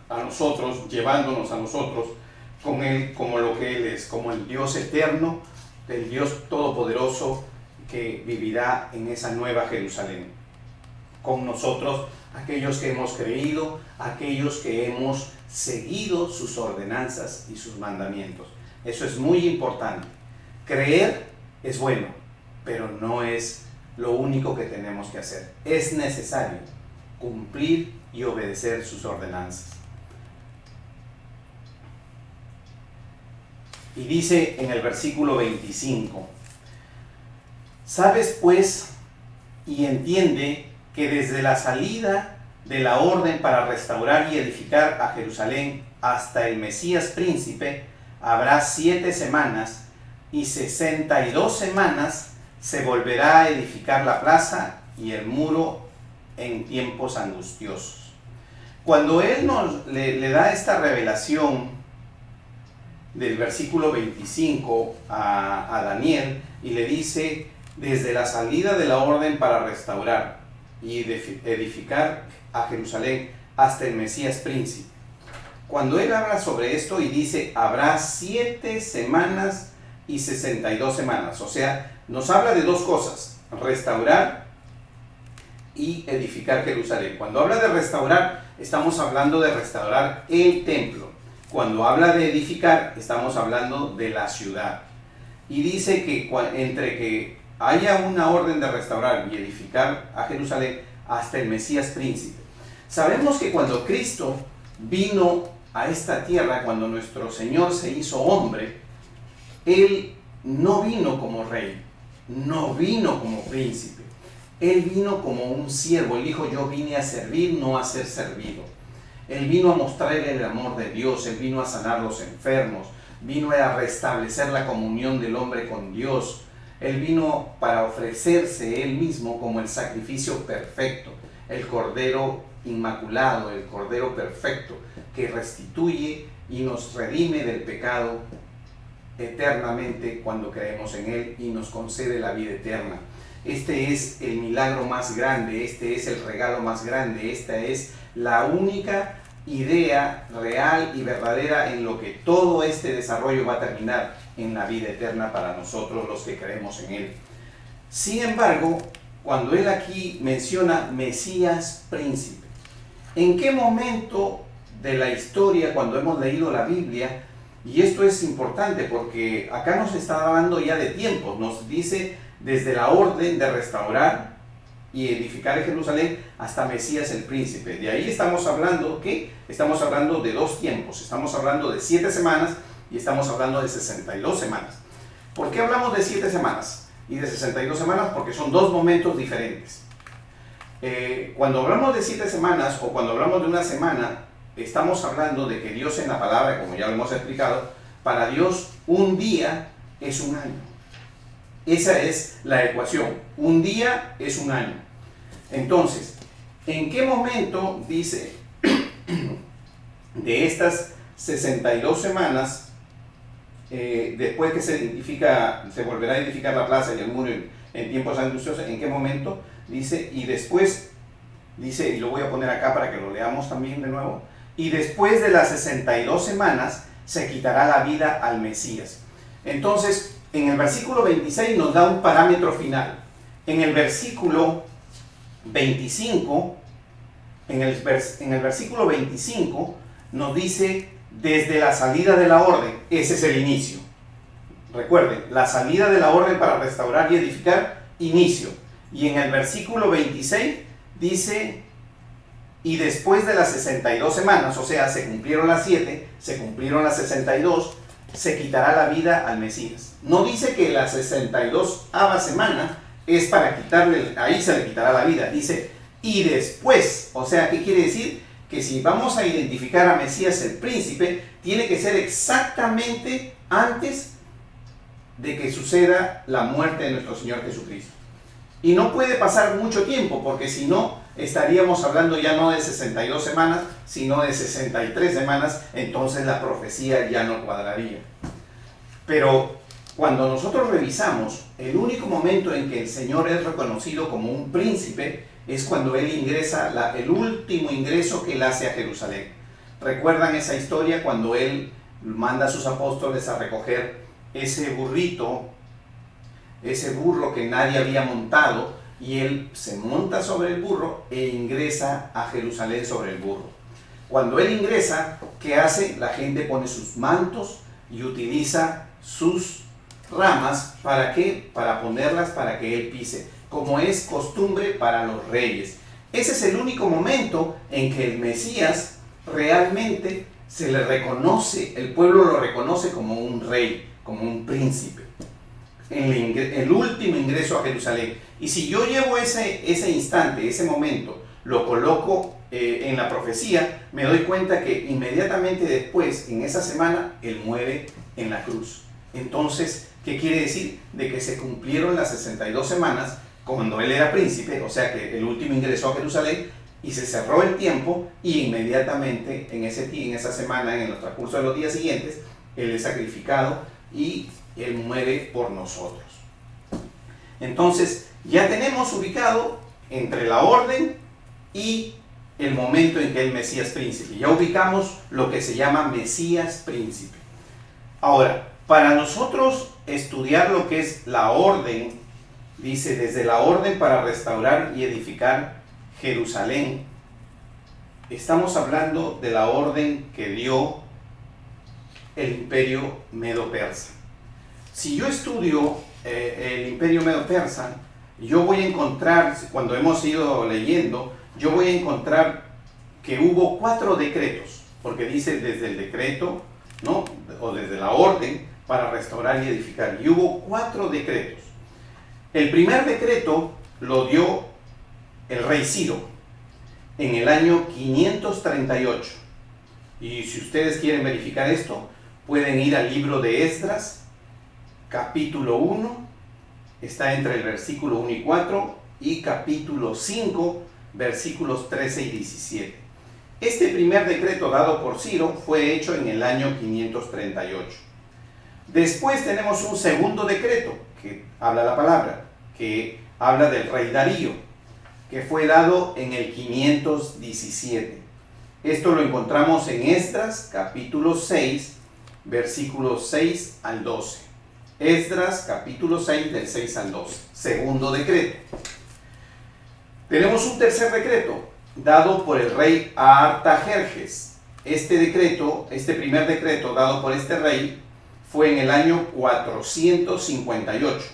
a nosotros, llevándonos a nosotros con Él como lo que Él es, como el Dios eterno, el Dios todopoderoso que vivirá en esa Nueva Jerusalén. Con nosotros, aquellos que hemos creído, aquellos que hemos seguido sus ordenanzas y sus mandamientos. Eso es muy importante. Creer es bueno, pero no es lo único que tenemos que hacer. Es necesario cumplir y obedecer sus ordenanzas. Y dice en el versículo 25, sabes pues y entiende que desde la salida de la orden para restaurar y edificar a Jerusalén hasta el Mesías príncipe habrá 7 semanas y 62 semanas se volverá a edificar la plaza y el muro en tiempos angustiosos. Cuando Él le da esta revelación del versículo 25 a Daniel y le dice, desde la salida de la orden para restaurar y edificar a Jerusalén hasta el Mesías príncipe. Cuando Él habla sobre esto y dice, habrá 7 semanas y 62 semanas, o sea, nos habla de dos cosas, restaurar y edificar Jerusalén. Cuando habla de restaurar, estamos hablando de restaurar el templo. Cuando habla de edificar, estamos hablando de la ciudad. Y dice que entre que haya una orden de restaurar y edificar a Jerusalén hasta el Mesías príncipe. Sabemos que cuando Cristo vino a esta tierra, cuando nuestro Señor se hizo hombre, Él no vino como rey, no vino como príncipe. Él vino como un siervo. Él dijo, yo vine a servir, no a ser servido. Él vino a mostrarle el amor de Dios, Él vino a sanar los enfermos, vino a restablecer la comunión del hombre con Dios. Él vino para ofrecerse Él mismo como el sacrificio perfecto, el Cordero Inmaculado, el Cordero Perfecto, que restituye y nos redime del pecado eternamente cuando creemos en Él y nos concede la vida eterna. Este es el milagro más grande, este es el regalo más grande, esta es la única idea real y verdadera en lo que todo este desarrollo va a terminar, en la vida eterna para nosotros los que creemos en Él. Sin embargo, cuando Él aquí menciona Mesías príncipe, ¿en qué momento de la historia, cuando hemos leído la Biblia? Y esto es importante porque acá nos está hablando ya de tiempos, nos dice desde la orden de restaurar y edificar Jerusalén hasta Mesías el príncipe. De ahí estamos hablando, ¿qué? Estamos hablando de dos tiempos, estamos hablando de 7 semanas y estamos hablando de 62 semanas. ¿Por qué hablamos de 7 semanas y de 62 semanas? Porque son dos momentos diferentes. Cuando hablamos de 7 semanas o cuando hablamos de una semana, estamos hablando de que Dios en la palabra, como ya lo hemos explicado, para Dios un día es un año. Esa es la ecuación. Un día es un año. Entonces, ¿en qué momento dice de estas 62 semanas, después que se volverá a edificar la plaza y el muro en tiempos angustiosos, en qué momento? Dice, y después, dice, y lo voy a poner acá para que lo leamos también de nuevo, y después de las 62 semanas se quitará la vida al Mesías. Entonces, en el versículo 26 nos da un parámetro final. En el versículo 25, en el versículo 25 nos dice desde la salida de la orden. Ese es el inicio. Recuerden, la salida de la orden para restaurar y edificar, inicio. Y en el versículo 26 dice, y después de las 62 semanas, o sea, se cumplieron las 7, se cumplieron las 62, se quitará la vida al Mesías. No dice que la 62ª semana es para quitarle, ahí se le quitará la vida. Dice, y después, o sea, ¿qué quiere decir? Que si vamos a identificar a Mesías el príncipe, tiene que ser exactamente antes de que suceda la muerte de nuestro Señor Jesucristo. Y no puede pasar mucho tiempo, porque si no, estaríamos hablando ya no de 62 semanas, sino de 63 semanas, entonces la profecía ya no cuadraría. Pero cuando nosotros revisamos, el único momento en que el Señor es reconocido como un príncipe es cuando Él ingresa, el último ingreso que Él hace a Jerusalén. ¿Recuerdan esa historia cuando Él manda a sus apóstoles a recoger ese burrito, ese burro que nadie había montado, y Él se monta sobre el burro e ingresa a Jerusalén sobre el burro? Cuando Él ingresa, ¿qué hace? La gente pone sus mantos y utiliza sus ramas. ¿Para qué? Para ponerlas para que Él pise, como es costumbre para los reyes. Ese es el único momento en que el Mesías realmente se le reconoce, el pueblo lo reconoce como un rey, como un príncipe. El último ingreso a Jerusalén. Y si yo llevo ese instante, ese momento, lo coloco en la profecía, me doy cuenta que inmediatamente después, en esa semana, Él muere en la cruz. Entonces, ¿qué quiere decir? De que se cumplieron las 62 semanas cuando Él era príncipe, o sea que el último ingreso a Jerusalén, y se cerró el tiempo, y inmediatamente en esa semana, en el transcurso de los días siguientes, Él es sacrificado y Él muere por nosotros. Entonces, ya tenemos ubicado entre la orden y el momento en que el Mesías príncipe. Ya ubicamos lo que se llama Mesías príncipe. Ahora, para nosotros estudiar lo que es la orden, dice, desde la orden para restaurar y edificar Jerusalén, estamos hablando de la orden que dio el imperio medo-persa. Si yo estudio el imperio medo-persa, yo voy a encontrar, cuando hemos ido leyendo, yo voy a encontrar que hubo 4 decretos, porque dice desde el decreto, ¿no?, o desde la orden para restaurar y edificar, y hubo 4 decretos. El primer decreto lo dio el rey Ciro en el año 538, y si ustedes quieren verificar esto, pueden ir al libro de Esdras, capítulo 1, está entre el versículo 1 y 4 y capítulo 5, versículos 13 y 17. Este primer decreto dado por Ciro fue hecho en el año 538. Después tenemos un segundo decreto que habla la palabra, que habla del rey Darío, que fue dado en el 517. Esto lo encontramos en Esdras, capítulo 6, versículos 6 al 12. Esdras, capítulo 6, del 6 al 12. Segundo decreto. Tenemos un tercer decreto, dado por el rey Artajerjes. Este primer decreto dado por este rey fue en el año 458.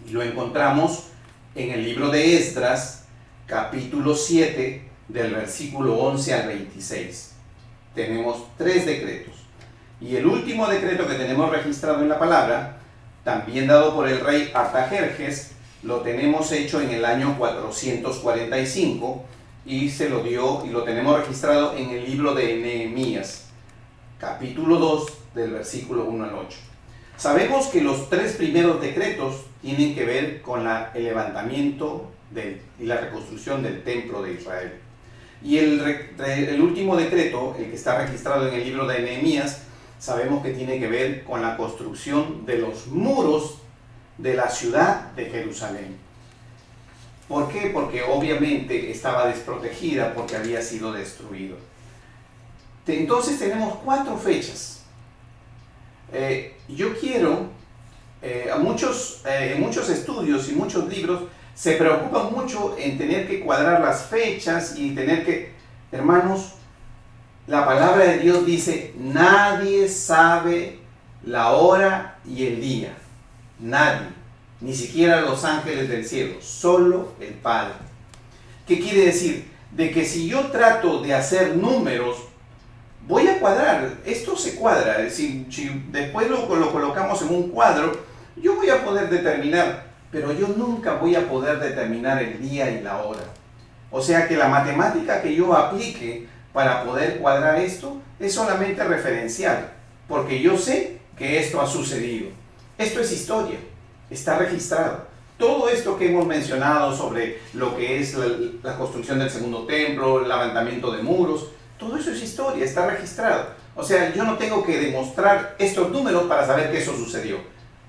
Y lo encontramos en el libro de Esdras, capítulo 7, del versículo 11 al 26. Tenemos 3 decretos. Y el último decreto que tenemos registrado en la palabra, también dado por el rey Artajerjes, lo tenemos hecho en el año 445 y se lo dio y lo tenemos registrado en el libro de Nehemías, capítulo 2, del versículo 1 al 8. Sabemos que los 3 primeros decretos tienen que ver con el levantamiento y la reconstrucción del templo de Israel. Y el último decreto, el que está registrado en el libro de Nehemías, sabemos que tiene que ver con la construcción de los muros de la ciudad de Jerusalén. ¿Por qué? Porque obviamente estaba desprotegida porque había sido destruido. Entonces tenemos 4 fechas. Yo quiero, en muchos estudios y muchos libros se preocupan mucho en tener que cuadrar las fechas y tener que, hermanos, la palabra de Dios dice, nadie sabe la hora y el día. Nadie, ni siquiera los ángeles del cielo, solo el Padre. ¿Qué quiere decir? De que si yo trato de hacer números, voy a cuadrar, esto se cuadra, si después lo colocamos en un cuadro, yo voy a poder determinar, pero yo nunca voy a poder determinar el día y la hora. O sea que la matemática que yo aplique para poder cuadrar esto es solamente referencial, porque yo sé que esto ha sucedido. Esto es historia, está registrado. Todo esto que hemos mencionado sobre lo que es la construcción del segundo templo, el levantamiento de muros, todo eso es historia, está registrado. O sea, yo no tengo que demostrar estos números para saber que eso sucedió.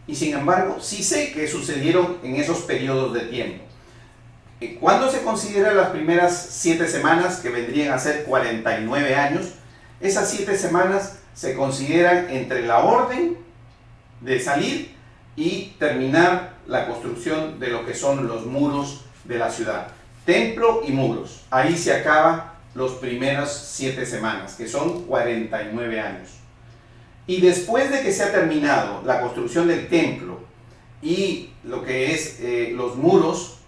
Y sin embargo, sí sé que sucedieron en esos periodos de tiempo. ¿Cuándo se consideran las primeras 7 semanas, que vendrían a ser 49 años? Esas 7 semanas se consideran entre la orden de salir y terminar la construcción de lo que son los muros de la ciudad. Templo y muros. Ahí se acaba las primeras 7 semanas, que son 49 años. Y después de que se ha terminado la construcción del templo y lo que es los muros,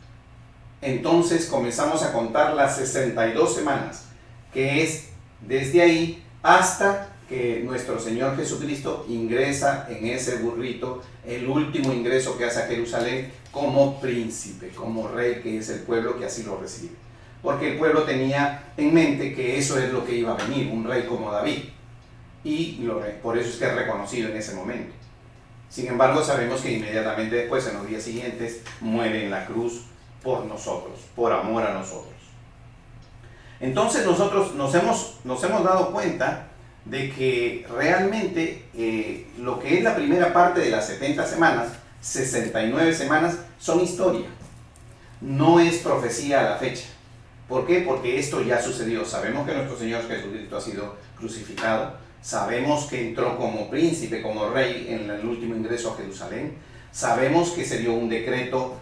entonces comenzamos a contar las 62 semanas, que es desde ahí hasta que nuestro Señor Jesucristo ingresa en ese burrito, el último ingreso que hace a Jerusalén como príncipe, como rey, que es el pueblo que así lo recibe. Porque el pueblo tenía en mente que eso es lo que iba a venir, un rey como David. Y por eso es que es reconocido en ese momento. Sin embargo, sabemos que inmediatamente después, en los días siguientes, muere en la cruz por nosotros, por amor a nosotros. Entonces nosotros nos hemos dado cuenta de que realmente lo que es la primera parte de las 70 semanas, 69 semanas, son historia. No es profecía a la fecha. ¿Por qué? Porque esto ya sucedió. Sabemos que nuestro Señor Jesucristo ha sido crucificado. Sabemos que entró como príncipe, como rey en el último ingreso a Jerusalén. Sabemos que se dio un decreto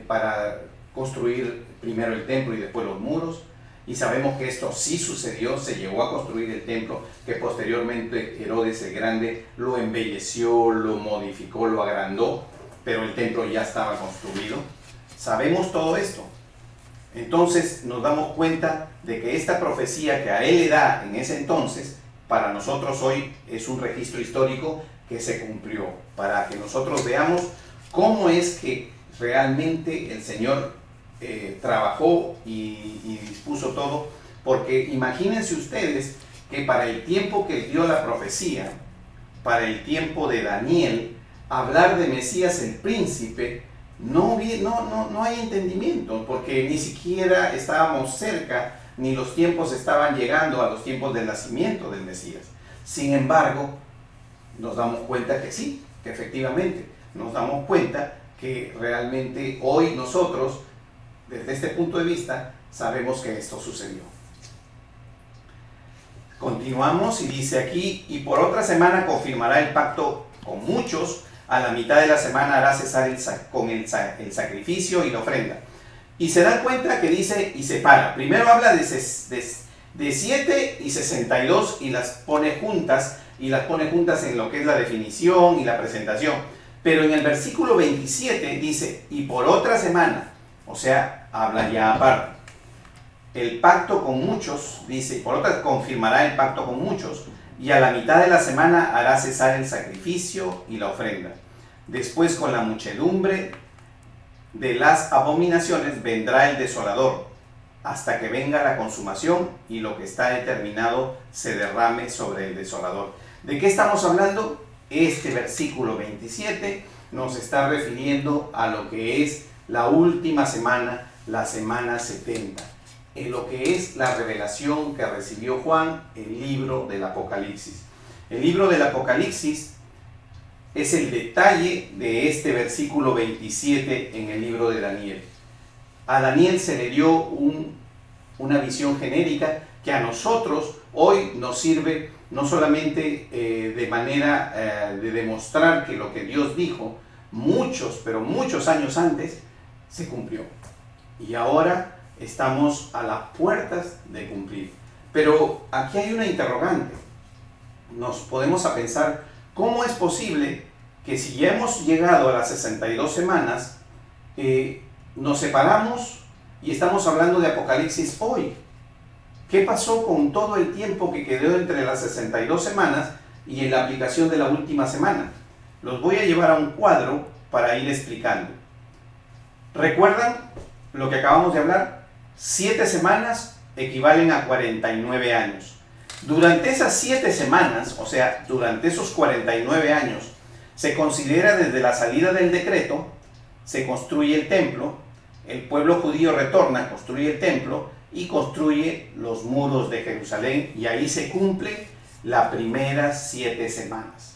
para construir primero el templo y después los muros. Y sabemos que esto sí sucedió, se llegó a construir el templo, que posteriormente Herodes el Grande lo embelleció, lo modificó, lo agrandó, pero el templo ya estaba construido. Sabemos todo esto. Entonces nos damos cuenta de que esta profecía que a él le da en ese entonces, para nosotros hoy es un registro histórico que se cumplió, para que nosotros veamos cómo es que realmente el Señor trabajó y dispuso todo, porque imagínense ustedes que para el tiempo que dio la profecía, para el tiempo de Daniel, hablar de Mesías el príncipe, no hay entendimiento, porque ni siquiera estábamos cerca, ni los tiempos estaban llegando a los tiempos del nacimiento del Mesías. Sin embargo, nos damos cuenta que sí, que efectivamente, nos damos cuenta que realmente hoy nosotros, desde este punto de vista, sabemos que esto sucedió. Continuamos y dice aquí, y por otra semana confirmará el pacto con muchos, a la mitad de la semana hará cesar el sacrificio y la ofrenda. Y se dan cuenta que dice y separa. Primero habla de 7 y 62 y las pone juntas, en lo que es la definición y la presentación. Pero en el versículo 27 dice, y por otra semana, o sea, habla ya aparte. El pacto con muchos, dice, por otra confirmará el pacto con muchos, y a la mitad de la semana hará cesar el sacrificio y la ofrenda. Después, con la muchedumbre de las abominaciones, vendrá el desolador, hasta que venga la consumación y lo que está determinado se derrame sobre el desolador. ¿De qué estamos hablando? Este versículo 27 nos está refiriendo a lo que es la última semana, la semana 70. En lo que es la revelación que recibió Juan, el libro del Apocalipsis. El libro del Apocalipsis es el detalle de este versículo 27 en el libro de Daniel. A Daniel se le dio una visión genérica que a nosotros hoy nos sirve no solamente de manera de demostrar que lo que Dios dijo pero muchos años antes se cumplió. Y ahora estamos a las puertas de cumplir. Pero aquí hay una interrogante. Nos podemos a pensar, ¿cómo es posible que si ya hemos llegado a las 62 semanas, nos separamos y estamos hablando de Apocalipsis hoy? ¿Qué pasó con todo el tiempo que quedó entre las 62 semanas y en la aplicación de la última semana? Los voy a llevar a un cuadro para ir explicando. ¿Recuerdan lo que acabamos de hablar? 7 semanas equivalen a 49 años. Durante esas 7 semanas, o sea, durante esos 49 años, se considera desde la salida del decreto, se construye el templo, el pueblo judío retorna, construye el templo y construye los muros de Jerusalén, y ahí se cumple las primeras 7 semanas.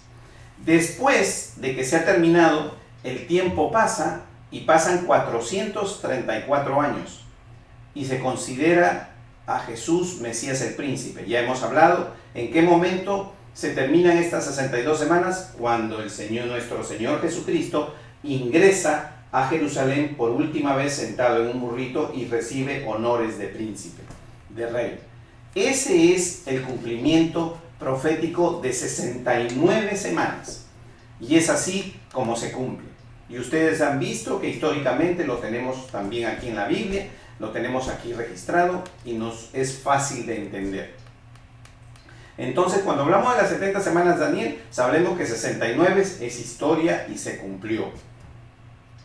Después de que se ha terminado, el tiempo pasa y pasan 434 años y se considera a Jesús Mesías el príncipe. Ya hemos hablado en qué momento se terminan estas 62 semanas, cuando el Señor, nuestro Señor Jesucristo, ingresa a Jerusalén por última vez sentado en un burrito y recibe honores de príncipe, de rey. Ese es el cumplimiento profético de 69 semanas. Y es así como se cumple. Y ustedes han visto que históricamente lo tenemos también aquí en la Biblia, lo tenemos aquí registrado y nos es fácil de entender. Entonces, cuando hablamos de las 70 semanas de Daniel, sabemos que 69 es historia y se cumplió.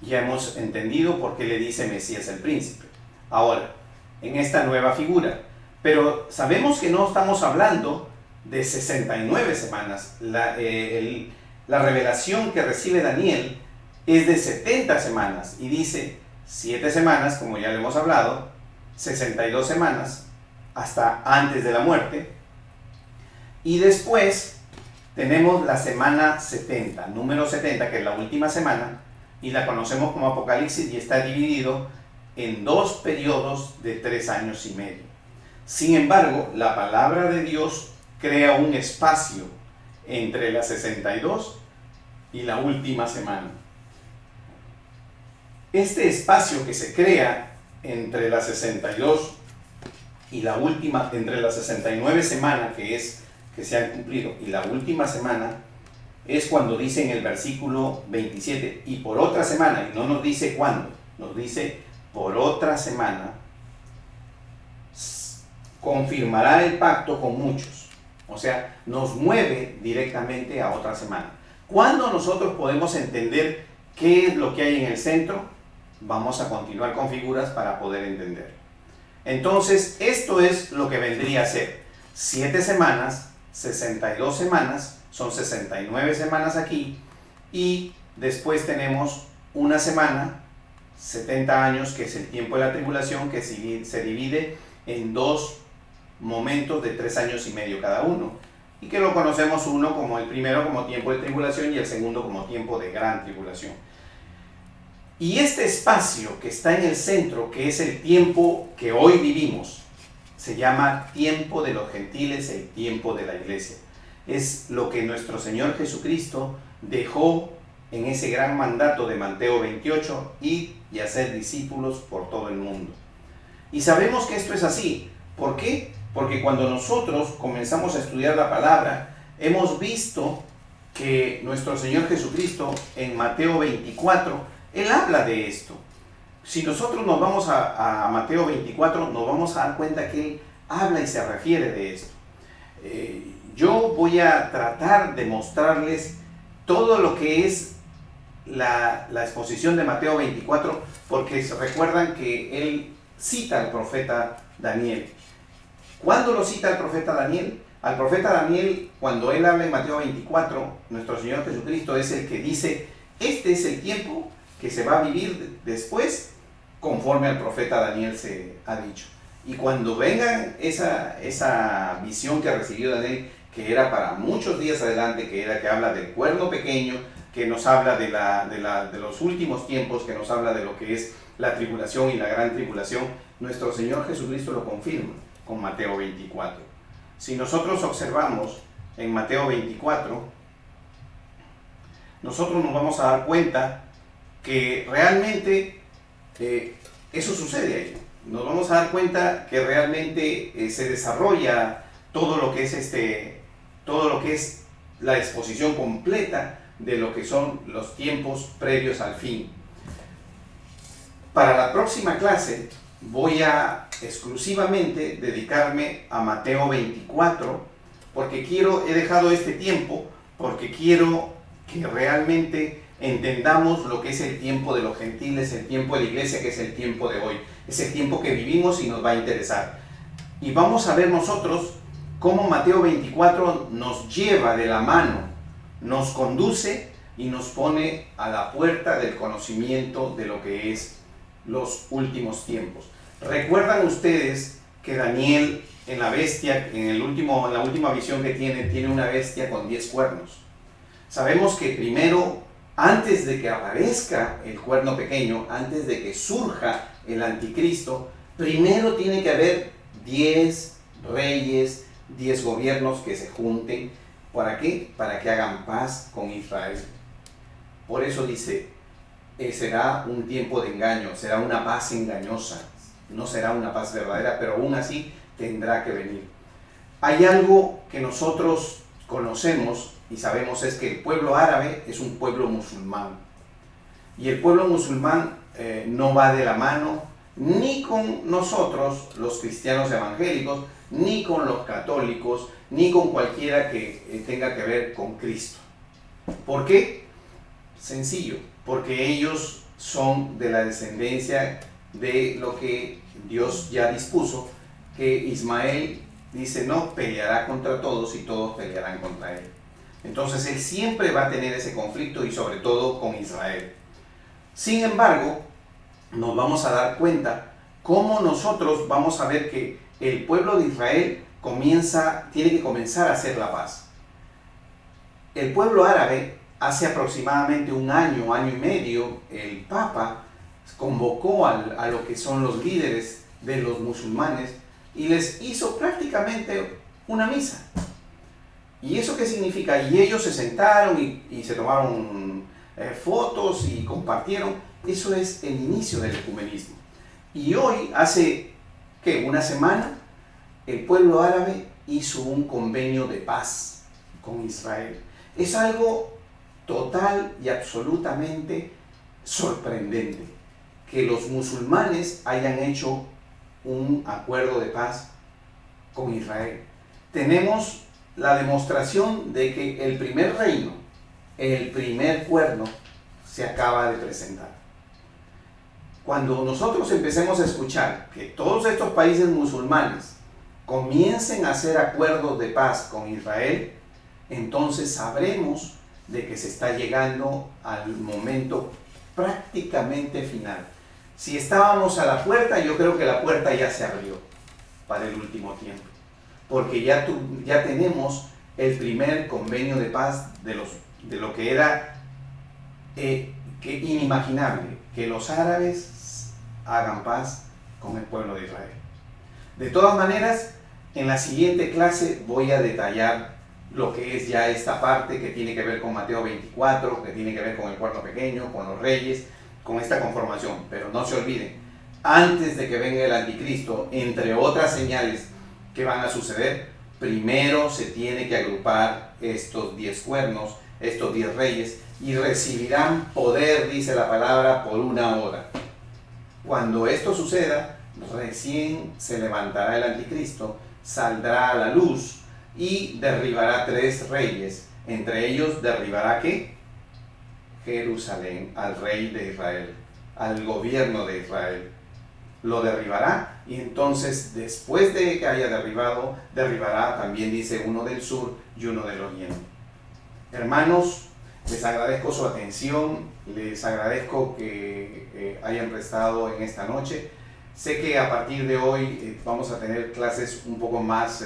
Ya hemos entendido por qué le dice Mesías el príncipe. Ahora, en esta nueva figura. Pero sabemos que no estamos hablando de 69 semanas. La revelación que recibe Daniel es de 70 semanas y dice 7 semanas, como ya le hemos hablado, 62 semanas hasta antes de la muerte, y después tenemos la semana 70, número 70, que es la última semana, y la conocemos como Apocalipsis, y está dividido en 2 periodos de 3 años y medio. Sin embargo, la palabra de Dios crea un espacio entre la 62 y la última semana. Este espacio que se crea entre la 62 y la última, entre la 69 semana que se han cumplido y la última semana, es cuando dice en el versículo 27, y por otra semana, y no nos dice cuándo, nos dice por otra semana, confirmará el pacto con muchos. O sea, nos mueve directamente a otra semana. ¿Cuándo nosotros podemos entender qué es lo que hay en el centro? Vamos a continuar con figuras para poder entender. Entonces, esto es lo que vendría a ser 7 semanas, 62 semanas, son 69 semanas aquí, Y después tenemos una semana, 70 años, que es el tiempo de la tribulación, que se divide en dos momentos de 3 años y medio cada uno, y que lo conocemos uno como el primero como tiempo de tribulación y el segundo como tiempo de gran tribulación. Y este espacio que está en el centro, que es el tiempo que hoy vivimos, se llama tiempo de los gentiles, el tiempo de la iglesia. Es lo que nuestro Señor Jesucristo dejó en ese gran mandato de Mateo 28, ir y hacer discípulos por todo el mundo. Y sabemos que esto es así. ¿Por qué? Porque cuando nosotros comenzamos a estudiar la palabra, hemos visto que nuestro Señor Jesucristo en Mateo 24, Él habla de esto. Si nosotros nos vamos a Mateo 24, nos vamos a dar cuenta que Él habla y se refiere de esto. Yo voy a tratar de mostrarles todo lo que es la exposición de Mateo 24, porque se recuerdan que Él cita al profeta Daniel. ¿Cuándo lo cita el profeta Daniel? Al profeta Daniel, cuando él habla en Mateo 24, nuestro Señor Jesucristo es el que dice, este es el tiempo que se va a vivir después, conforme al profeta Daniel se ha dicho. Y cuando venga esa visión que recibió Daniel, que era para muchos días adelante, que habla del cuerno pequeño, que nos habla de los últimos tiempos, que nos habla de lo que es la tribulación y la gran tribulación, nuestro Señor Jesucristo lo confirma con Mateo 24. Si nosotros observamos en Mateo 24, nosotros nos vamos a dar cuenta que realmente eso sucede ahí. Nos vamos a dar cuenta que realmente se desarrolla todo lo que es la exposición completa de lo que son los tiempos previos al fin. Para la próxima clase voy a exclusivamente dedicarme a Mateo 24, porque he dejado este tiempo, porque quiero que realmente entendamos lo que es el tiempo de los gentiles, el tiempo de la iglesia, que es el tiempo de hoy. Es el tiempo que vivimos y nos va a interesar. Y vamos a ver nosotros cómo Mateo 24 nos lleva de la mano, nos conduce y nos pone a la puerta del conocimiento de lo que es los últimos tiempos. ¿Recuerdan ustedes que Daniel en la bestia, en la última visión que tiene una bestia con 10 cuernos? Sabemos que primero, antes de que aparezca el cuerno pequeño, antes de que surja el anticristo, primero tiene que haber 10 reyes, 10 gobiernos que se junten. ¿Para qué? Para que hagan paz con Israel. Por eso dice, será un tiempo de engaño, será una paz engañosa, no será una paz verdadera, pero aún así tendrá que venir. Hay algo que nosotros conocemos y sabemos, es que el pueblo árabe es un pueblo musulmán. Y el pueblo musulmán no va de la mano ni con nosotros, los cristianos evangélicos, ni con los católicos, ni con cualquiera que tenga que ver con Cristo. ¿Por qué? Sencillo, porque ellos son de la descendencia de lo que Dios ya dispuso, que Ismael dice, no, peleará contra todos y todos pelearán contra él. Entonces él siempre va a tener ese conflicto y sobre todo con Israel. Sin embargo, nos vamos a dar cuenta cómo nosotros vamos a ver que el pueblo de Israel tiene que comenzar a hacer la paz. El pueblo árabe, hace aproximadamente un año y medio, el Papa convocó a lo que son los líderes de los musulmanes y les hizo prácticamente una misa. ¿Y eso qué significa? Y ellos se sentaron y se tomaron fotos y compartieron. Eso es el inicio del ecumenismo. Y hoy, hace una semana, el pueblo árabe hizo un convenio de paz con Israel. Es algo total y absolutamente sorprendente que los musulmanes hayan hecho un acuerdo de paz con Israel. Tenemos la demostración de que el primer reino, el primer cuerno, se acaba de presentar. Cuando nosotros empecemos a escuchar que todos estos países musulmanes comiencen a hacer acuerdos de paz con Israel, entonces sabremos de que se está llegando al momento prácticamente final. Si estábamos a la puerta, yo creo que la puerta ya se abrió para el último tiempo, porque ya tenemos el primer convenio de paz de lo que era inimaginable, que los árabes hagan paz con el pueblo de Israel. De todas maneras, en la siguiente clase voy a detallar lo que es ya esta parte que tiene que ver con Mateo 24, que tiene que ver con el cuerno pequeño, con los reyes, con esta conformación. Pero no se olviden, antes de que venga el anticristo, entre otras señales que van a suceder, primero se tiene que agrupar estos 10 cuernos, estos 10 reyes, y recibirán poder, dice la palabra, por 1 hora. Cuando esto suceda, recién se levantará el anticristo, saldrá a la luz y derribará 3 reyes. Entre ellos derribará ¿qué? Jerusalén, al rey de Israel, al gobierno de Israel. Lo derribará, y entonces después de que haya derribado, derribará también, dice, uno del sur y uno del oriente. Hermanos, les agradezco su atención, les agradezco que hayan prestado en esta noche. Sé que a partir de hoy vamos a tener clases un poco más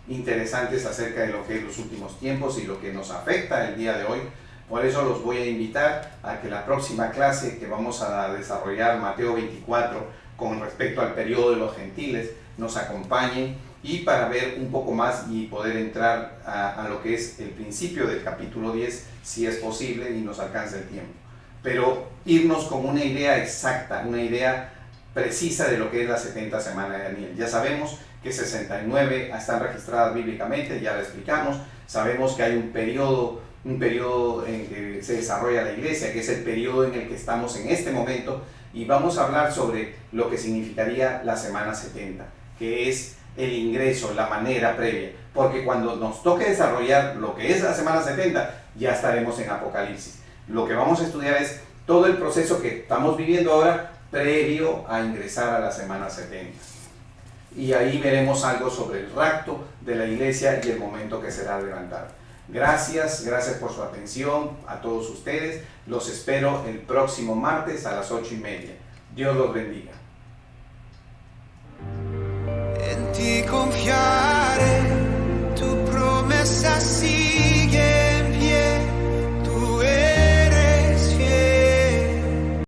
interesantes acerca de lo que es los últimos tiempos y lo que nos afecta el día de hoy. Por eso los voy a invitar a que la próxima clase que vamos a desarrollar, Mateo 24, con respecto al periodo de los gentiles, nos acompañen, y para ver un poco más y poder entrar a lo que es el principio del capítulo 10, si es posible y nos alcanza el tiempo. Pero irnos con una idea exacta, una idea precisa de lo que es la 70 semana de Daniel. Ya sabemos que 69 están registradas bíblicamente, ya lo explicamos. Sabemos que hay un periodo en que se desarrolla la iglesia, que es el periodo en el que estamos en este momento, y vamos a hablar sobre lo que significaría la semana 70, que es el ingreso, la manera previa, porque cuando nos toque desarrollar lo que es la semana 70, ya estaremos en Apocalipsis. Lo que vamos a estudiar es todo el proceso que estamos viviendo ahora previo a ingresar a la semana 70. Y ahí veremos algo sobre el rapto de la iglesia y el momento que será levantado. Gracias por su atención a todos ustedes. Los espero el próximo martes a las 8:30. Dios los bendiga. En ti confiar.